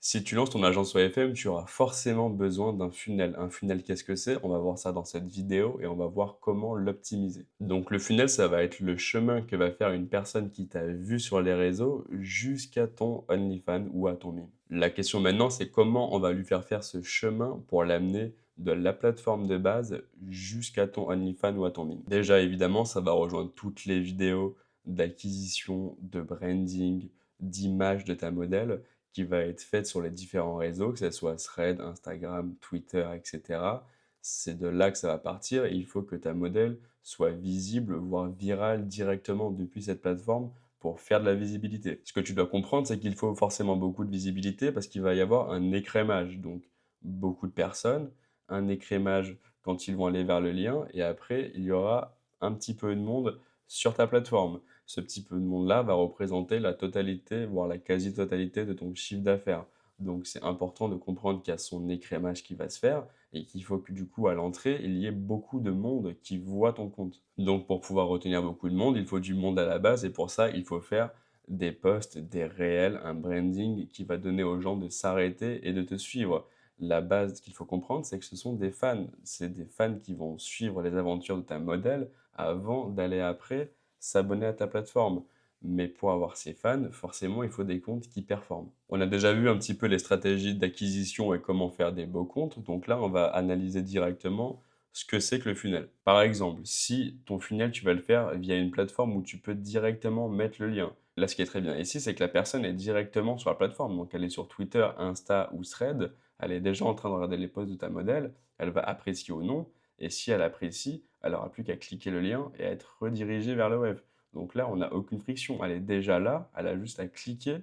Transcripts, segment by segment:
Si tu lances ton agence OFM, tu auras forcément besoin d'un funnel. Un funnel, qu'est-ce que c'est? On va voir ça dans cette vidéo et on va voir comment l'optimiser. Donc le funnel, ça va être le chemin que va faire une personne qui t'a vu sur les réseaux jusqu'à ton OnlyFans ou à ton mime. La question maintenant, c'est comment on va lui faire ce chemin pour l'amener de la plateforme de base jusqu'à ton OnlyFans ou à ton mime. Déjà, évidemment, ça va rejoindre toutes les vidéos d'acquisition, de branding, d'image de ta modèle qui va être faite sur les différents réseaux, que ce soit Threads, Instagram, Twitter, etc. C'est de là que ça va partir et il faut que ta modèle soit visible, voire virale directement depuis cette plateforme pour faire de la visibilité. Ce que tu dois comprendre, c'est qu'il faut forcément beaucoup de visibilité parce qu'il va y avoir un écrémage. Donc, beaucoup de personnes, un écrémage quand ils vont aller vers le lien et après, il y aura un petit peu de monde sur ta plateforme. Ce petit peu de monde-là va représenter la totalité, voire la quasi-totalité de ton chiffre d'affaires. Donc c'est important de comprendre qu'il y a son écrémage qui va se faire et qu'il faut que du coup à l'entrée, il y ait beaucoup de monde qui voit ton compte. Donc pour pouvoir retenir beaucoup de monde, il faut du monde à la base et pour ça, il faut faire des posts, des réels, un branding qui va donner aux gens de s'arrêter et de te suivre. La base qu'il faut comprendre, c'est que ce sont des fans. C'est des fans qui vont suivre les aventures de ta modèle avant d'aller après s'abonner à ta plateforme. Mais pour avoir ces fans, forcément, il faut des comptes qui performent. On a déjà vu un petit peu les stratégies d'acquisition et comment faire des beaux comptes. Donc là, on va analyser directement ce que c'est que le funnel. Par exemple, si ton funnel, tu vas le faire via une plateforme où tu peux directement mettre le lien. Là, ce qui est très bien ici, c'est que la personne est directement sur la plateforme. Donc, elle est sur Twitter, Insta ou Thread. Elle est déjà en train de regarder les posts de ta modèle. Elle va apprécier ou non. Et si elle apprécie, elle n'aura plus qu'à cliquer le lien et à être redirigée vers le web. Donc là, on n'a aucune friction. Elle est déjà là, elle a juste à cliquer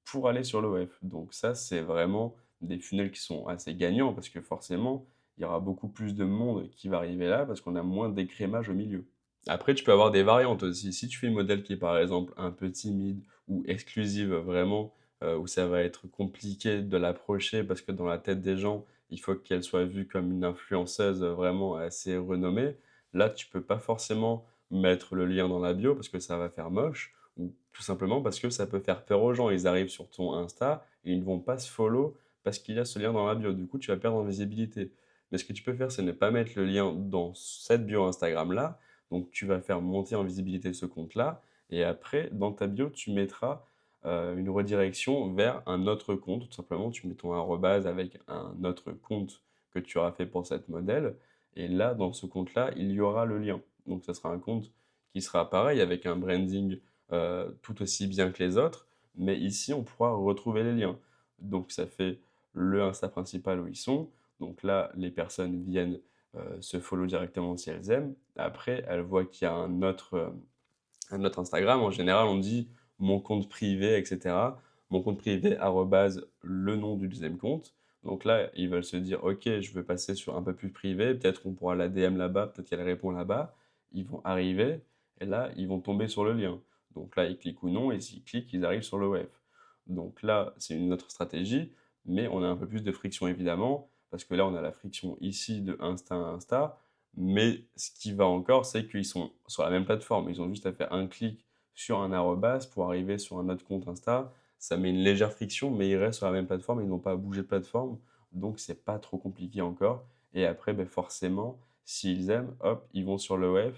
pour aller sur l'OF. Donc ça, c'est vraiment des funnels qui sont assez gagnants parce que forcément, il y aura beaucoup plus de monde qui va arriver là parce qu'on a moins d'écrémage au milieu. Après, tu peux avoir des variantes aussi. Si tu fais une modèle qui est par exemple un peu timide ou exclusive vraiment, où ça va être compliqué de l'approcher parce que dans la tête des gens, il faut qu'elle soit vue comme une influenceuse vraiment assez renommée. Là, tu peux pas forcément mettre le lien dans la bio parce que ça va faire moche ou tout simplement parce que ça peut faire peur aux gens. Ils arrivent sur ton Insta et ils ne vont pas se follow parce qu'il y a ce lien dans la bio. Du coup, tu vas perdre en visibilité. Mais ce que tu peux faire, c'est ne pas mettre le lien dans cette bio Instagram-là. Donc, tu vas faire monter en visibilité ce compte-là. Et après, dans ta bio, tu mettras une redirection vers un autre compte. Tout simplement, tu mets ton arrobase avec un autre compte que tu auras fait pour cette modèle. Et là, dans ce compte-là, il y aura le lien. Donc, ça sera un compte qui sera pareil avec un branding tout aussi bien que les autres. Mais ici, on pourra retrouver les liens. Donc, ça fait le Insta principal où ils sont. Donc là, les personnes viennent se follow directement si elles aiment. Après, elles voient qu'il y a un autre Instagram. En général, on dit mon compte privé, etc. Mon compte privé, arrobase, le nom du deuxième compte. Donc là, ils veulent se dire, OK, je veux passer sur un peu plus privé. Peut-être qu'on pourra la DM là-bas, peut-être qu'elle répond là-bas. Ils vont arriver et là, ils vont tomber sur le lien. Donc là, ils cliquent ou non et s'ils cliquent, ils arrivent sur le web. Donc là, c'est une autre stratégie, mais on a un peu plus de friction évidemment, parce que là, on a la friction ici de Insta à Insta. Mais ce qui va encore, c'est qu'ils sont sur la même plateforme. Ils ont juste à faire un clic sur un arrobase pour arriver sur un autre compte Insta. Ça met une légère friction, mais ils restent sur la même plateforme, ils n'ont pas à bouger de plateforme. Donc, c'est pas trop compliqué encore. Et après, ben, forcément, s'ils aiment, hop, ils vont sur le web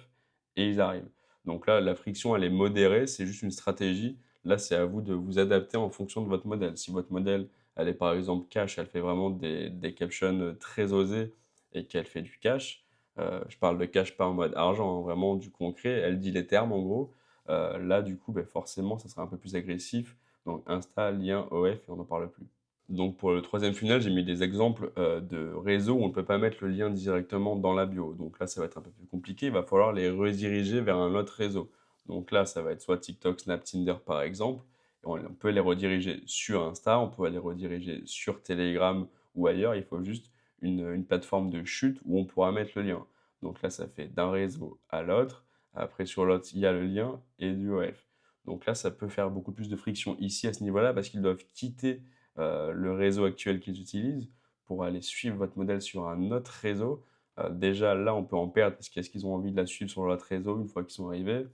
et ils arrivent. Donc là, la friction, elle est modérée, c'est juste une stratégie. Là, c'est à vous de vous adapter en fonction de votre modèle. Si votre modèle, elle est par exemple cash, elle fait vraiment des captions très osées et qu'elle fait du cash, je parle de cash pas en mode argent, hein, vraiment du concret. Elle dit les termes en gros. Là, du coup, beh, forcément, ça sera un peu plus agressif. Donc Insta, lien, OF et on n'en parle plus. Donc pour le troisième funnel, j'ai mis des exemples, de réseaux où on ne peut pas mettre le lien directement dans la bio. Donc là, ça va être un peu plus compliqué, il va falloir les rediriger vers un autre réseau. Donc là, ça va être soit TikTok, Snap, Tinder par exemple. Et on peut les rediriger sur Insta, on peut les rediriger sur Telegram ou ailleurs. Il faut juste une plateforme de chute où on pourra mettre le lien. Donc là, ça fait d'un réseau à l'autre. Après, sur l'autre, il y a le lien et du OF. Donc là, ça peut faire beaucoup plus de friction ici à ce niveau-là parce qu'ils doivent quitter le réseau actuel qu'ils utilisent pour aller suivre votre modèle sur un autre réseau. Déjà, là, on peut en perdre parce qu'est-ce qu'ils ont envie de la suivre sur l'autre réseau une fois qu'ils sont arrivés?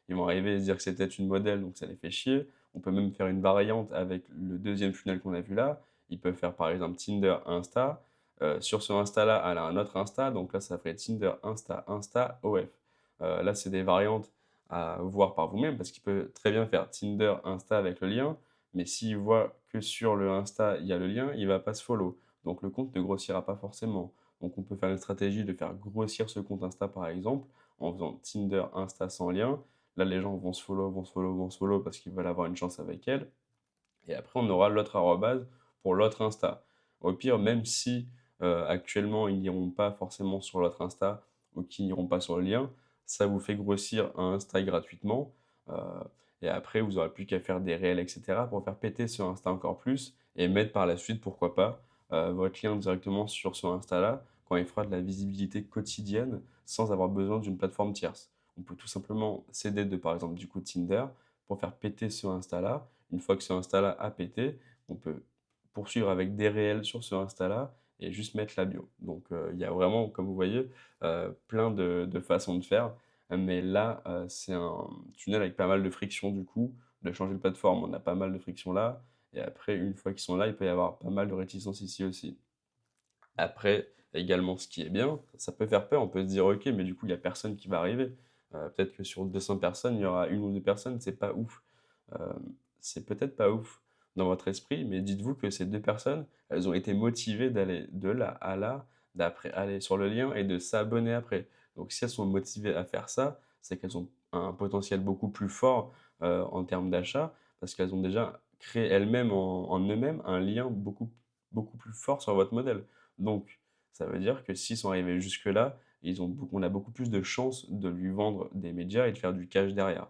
Ils vont arriver et se dire que c'est peut-être une modèle, donc ça les fait chier. On peut même faire une variante avec le deuxième funnel qu'on a vu là. Ils peuvent faire par exemple Tinder, Insta. Sur ce Insta-là, elle a un autre Insta, donc là, ça ferait Tinder, Insta, Insta, OF. Là, c'est des variantes à voir par vous-même parce qu'il peut très bien faire Tinder, Insta avec le lien, mais s'il voit que sur le Insta, il y a le lien, il va pas se follow. Donc le compte ne grossira pas forcément. Donc on peut faire une stratégie de faire grossir ce compte Insta, par exemple, en faisant Tinder, Insta sans lien. Là, les gens vont se follow, vont se follow, vont se follow parce qu'ils veulent avoir une chance avec elle. Et après, on aura l'autre arrobase pour l'autre Insta. Au pire, même si actuellement, ils n'iront pas forcément sur l'autre Insta ou qu'ils n'iront pas sur le lien, ça vous fait grossir un Insta gratuitement. euh, et après, vous n'aurez plus qu'à faire des réels, etc. pour faire péter ce Insta encore plus et mettre par la suite, pourquoi pas, votre lien directement sur ce Insta-là quand il fera de la visibilité quotidienne sans avoir besoin d'une plateforme tierce. On peut tout simplement s'aider de, par exemple, du coup Tinder pour faire péter ce Insta-là. Une fois que ce Insta-là a pété, on peut poursuivre avec des réels sur ce Insta-là et juste mettre la bio. Donc, il y a vraiment, comme vous voyez, plein de façons de faire. Mais là, c'est un tunnel avec pas mal de friction du coup. De changer de plateforme, on a pas mal de friction là. Et après, une fois qu'ils sont là, il peut y avoir pas mal de réticence ici aussi. Après, également, ce qui est bien, ça peut faire peur. On peut se dire, ok, mais du coup, il n'y a personne qui va arriver. Peut-être que sur 200 personnes, il y aura une ou deux personnes, c'est pas ouf. Euh, c'est peut-être pas ouf dans votre esprit, mais dites-vous que ces deux personnes, elles ont été motivées d'aller de là à là, d'après aller sur le lien et de s'abonner après. Donc, si elles sont motivées à faire ça, c'est qu'elles ont un potentiel beaucoup plus fort en termes d'achat, parce qu'elles ont déjà créé elles-mêmes en eux-mêmes un lien beaucoup plus fort sur votre modèle. Donc, ça veut dire que s'ils sont arrivés jusque-là, on a beaucoup plus de chances de lui vendre des médias et de faire du cash derrière.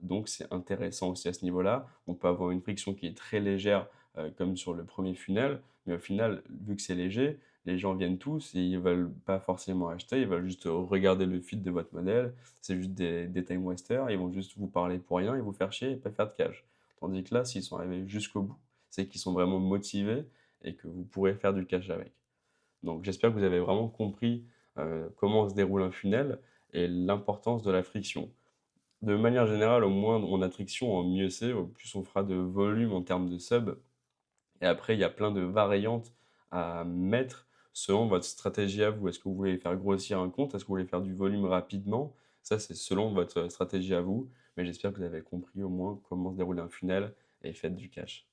Donc, c'est intéressant aussi à ce niveau-là. On peut avoir une friction qui est très légère, comme sur le premier funnel, mais au final, vu que c'est léger, les gens viennent tous et ils veulent pas forcément acheter, ils veulent juste regarder le feed de votre modèle. C'est juste des time wasters, ils vont juste vous parler pour rien et vous faire chier et pas faire de cash. Tandis que là, s'ils sont arrivés jusqu'au bout, c'est qu'ils sont vraiment motivés et que vous pourrez faire du cash avec. Donc j'espère que vous avez vraiment compris, comment se déroule un funnel et l'importance de la friction. De manière générale, au moins on a de friction, au mieux c'est, au plus on fera de volume en termes de sub. Et après, il y a plein de variantes à mettre selon votre stratégie à vous. Est-ce que vous voulez faire grossir un compte? Est-ce que vous voulez faire du volume rapidement? Ça, c'est selon votre stratégie à vous. Mais j'espère que vous avez compris au moins comment se déroule un funnel et faites du cash.